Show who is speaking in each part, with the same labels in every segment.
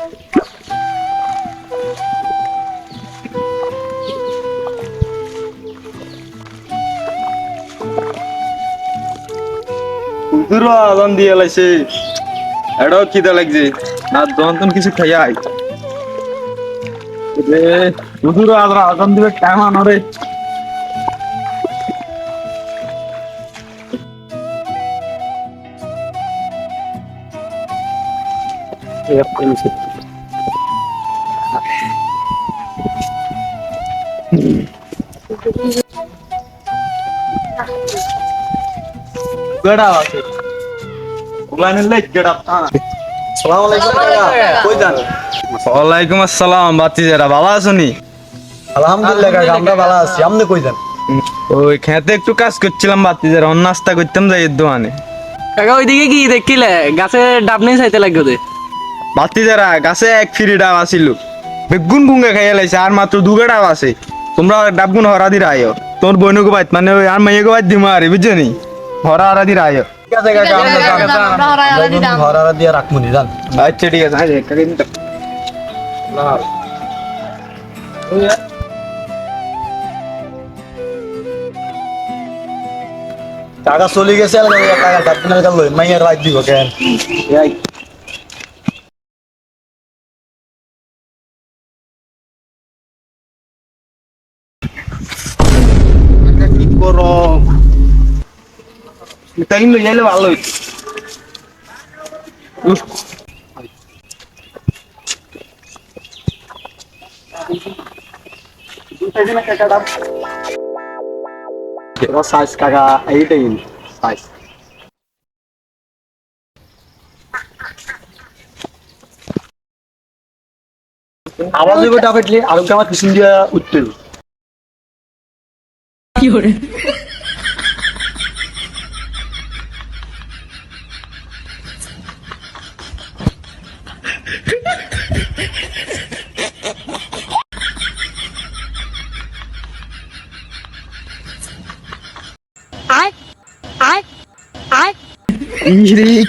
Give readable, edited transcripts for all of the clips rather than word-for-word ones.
Speaker 1: দূর আদান দিয়ে লাইছে এটাও খিদা লাগছে না দন্তন কিছু খাই আই রে দূর আদান দিবে টাইম আনরে গড়া আছে ওলানে লেট গড়া আসসালামু আলাইকুম কাকা কই যান ওয়ালাইকুম আসসালাম বাতিজারা ভালো আছনি
Speaker 2: আলহামদুলিল্লাহ কাকা আমরা ভালো আছি আপনি কই যান
Speaker 1: ওই খেতে একটু কাজ করছিলাম বাতিজারা অন্য নাস্তা করতাম যাই এর দোকানে
Speaker 3: কাকা ওইদিকে কি দেখিলে গাছে ডাব নেই চাইতে লাগবে দে
Speaker 1: বাতিজারা গাছে এক ফ্রি ডাব আছিল বেগুন গুঙ্গে খাইয়া লাইছে আর মাত্র দুগা ডাব আছে তোমরা ডাবগুন হরা দি রায়ো তোর বইনুকে বাইত মানে ওই আর মাইয়াকে বাইত দিমা আরে বুঝছনি হরা হরা দি রায়ো
Speaker 2: ঠিক আছে কাকা আমরা ঘরারা দিয়ে রাখমুনি জান
Speaker 1: আচ্ছা ঠিক আছে আজ একটা কিন্তু
Speaker 2: টাকা চলে গেছে আর টাকা ডাক্তার কাল লই মাইয়ার রাখ দিব কেন
Speaker 1: কি করো টাইম লই যাইলে ভালো হইতো
Speaker 2: সাইজ কাকা এইটাই সাইজ আওয়াজ হইব ডাবেটলি আর আমার পিছন দিয়া উঠতে
Speaker 1: রে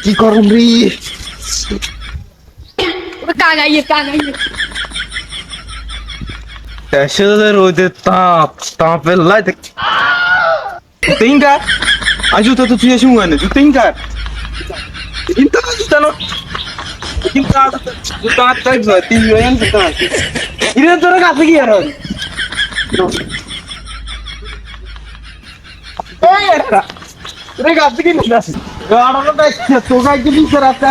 Speaker 1: কি করম রে এসে রোদে তাপের লাই তিনটা আজ তো তুই এসে মুয়ানে তুই তিনটা কিন্তু জুতা নো কিন্তু জুতা তাই তিন জয়েন জুতা ইরে তোর কাছে কি আর রে কাছে কি নিস গাড়াটা তো গাই দিবি স্যার আপনি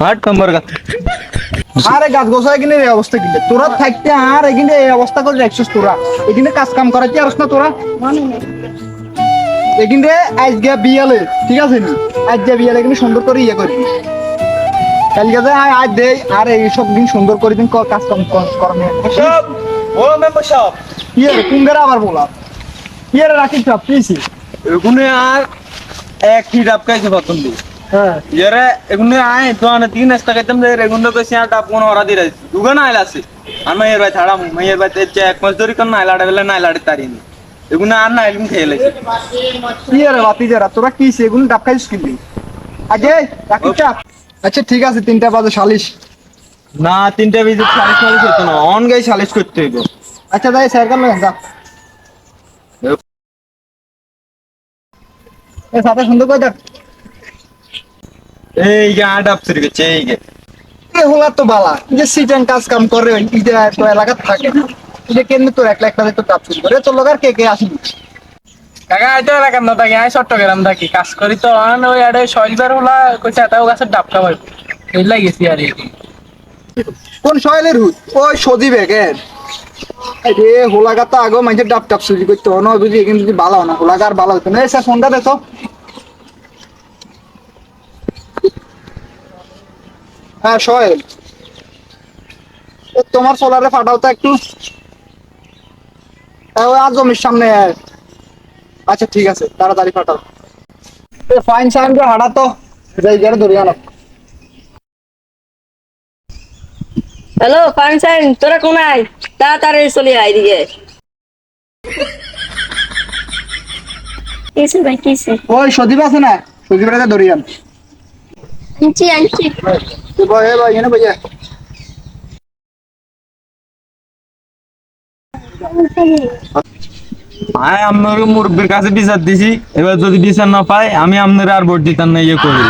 Speaker 1: আট নম্বর কথা
Speaker 2: আরে গাছ গোছায় কিনে এই অবস্থা কিনে তোরা থাকতে আর এখানে এই অবস্থা করে রাখছিস তোরা এখানে কাজ কাম করাতে আরস না তোরা এখানে আজ গিয়া বিয়ালে ঠিক আছে নি আজ গিয়া বিয়ালে এখানে সুন্দর করে ইয়ে করবি কালকে যে আজ দে আর এই সব দিন সুন্দর করে দিন কাজ কাম করনে
Speaker 1: সব ও মেম্বার সব
Speaker 2: ইয়ে কুঙ্গারা আবার বলা ইয়ে রাখিস সব পিসি
Speaker 1: এগুনে আর এক হি ডাব খাইছে প্রথম দিন
Speaker 2: হ্যাঁ
Speaker 1: ইয়ারে এগুনে আয় দোকানে তিন নাস্তা খাইতাম রে এগুনে কইছি আর ডাব কোন ওরা দিরা দুগা না আইলাছে আর মাইয়ের ভাই ছাড়া মাইয়ের ভাই তে এক মাস ধরে কোন না আইলাড়ে বেলা না আইলাড়ে তারিনি এগুনে আর না আইলুম খেয়ে লাইছে
Speaker 2: ইয়ে রে বাতি যারা তোরা কি এগুলো ডাব খাইছিস কিনবি আজে রাখিস চাপ আচ্ছা ঠিক আছে 3টা বাজে সালিশ
Speaker 1: না 3টা বাজে সালিশ মালিশ হতো না অন গাই সালিশ করতে হইব
Speaker 2: আচ্ছা তাই স্যার কাল যা এ সাথে সুন্দর করে দেখ
Speaker 1: এই গে আডাপ চুরি গেছে এই গে
Speaker 2: এ হলা তো বালা যে সিটেন কাজ কাম করে ইটা তো এলাকা থাকে যে কেন তোর একলা একলা তো কাজ শুরু করে তোর লগার কে কে আসবি
Speaker 3: কাকা আইতে এলাকার না থাকি আই চট্টগ্রাম থাকি কাজ করি তো আন ওই আড়ে শৈলবার হলা কইছে এটাও গাছের ডাব খাবার এই লাগেছি আর এই
Speaker 2: কোন শৈলের হুত ওই সজীবে কেন রে হোলাগা তো আগে মানুষের ডাব টাপ চুরি করতে হয় না বুঝি কিন্তু যদি ভালো না হোলাগা আর ভালো হতো না এই স্যার ফোনটা দেখো হ্যাঁ সোহেল তোমার সোলারে ফাটাও তো একটু ওই আর জমির সামনে আচ্ছা ঠিক আছে তাড়াতাড়ি ফাটাও ফাইন সাইন করে হাঁটা তো জায়গাটা ধরে আনো
Speaker 4: হ্যালো ফাংশন তোরা কোনায় তাড়াতাড়ি চলে আয় দিকে কিসে ভাই কিসে?
Speaker 2: ওই সজীব আছে না, সজীবের ধরি আন।
Speaker 4: আনছি আনছি।
Speaker 2: ভাই এনে ভাইয়া
Speaker 1: আমি আপনার মুরব্বীর কাছে বিচার দিছি, এবার যদি বিচার না পাই আমি আপনার আর ভোট দিতাম না, ইয়ে করি।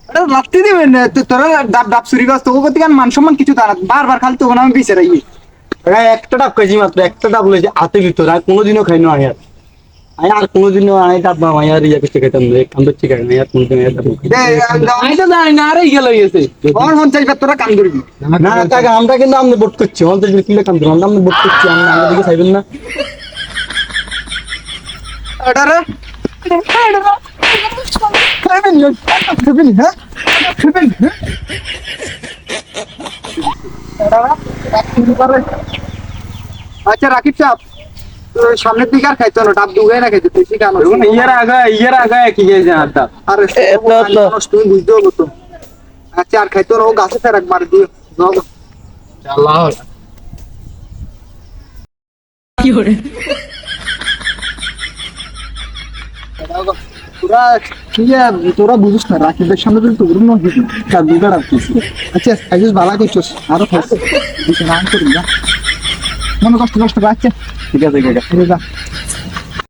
Speaker 2: আরে রাত্রি দিবেন না, তোরা ডাব ডাব চুরি করছ, তোকে প্রতি মান সম্মান কিছু দাঁড়া, বারবার খালি তখন আমি বিচারাই।
Speaker 5: একটা ডাব খাইছি মাত্র, একটা ডাব লইছে হাতে ভিতর, আর কোনোদিনও খাই না আয়ার। আমি আর কোনোদিনও আই ডাব না আয়ার ইয়া কিছু খাইতাম না, কাম তো ঠিক আছে না, আর কোনোদিন আয়ার ডাব
Speaker 3: আমি তো জানি না আরে গেল গেছে
Speaker 2: কোন হন চাইবে তোরা কাম করবি
Speaker 5: না কাকা, আমরা কিন্তু আমনে ভোট করছি, আমাদের কিলে কাম করব, আমরা ভোট করছি, আমরা আমাদের দিকে চাইবেন না।
Speaker 2: এটারে খাইবেন না, খাইবেন হ্যাঁ, খাইবেন হ্যাঁ। আচ্ছা রাকিব সাহেব, সামনের দিকে আর খাইতো না, ডাব দুগাই না খাইতো, বেশি কেন?
Speaker 1: ইয়ের আগে কি গেছে আড্ডা।
Speaker 2: আরে তুমি বুঝতে হবো তো। আচ্ছা আর খাইতো না, ও গাছে ফের একবার দিয়ে যাও।
Speaker 3: আল্লাহ
Speaker 2: তোরা কি আর তোরা বুঝিস না, রাকিবের সামনে যদি তোর দুটা রাখছিস। আচ্ছা খাইছিস ভালো করছিস, আরো খাইছিস রান করবি না, মনে কষ্ট কষ্ট আচ্ছা ঠিক আছে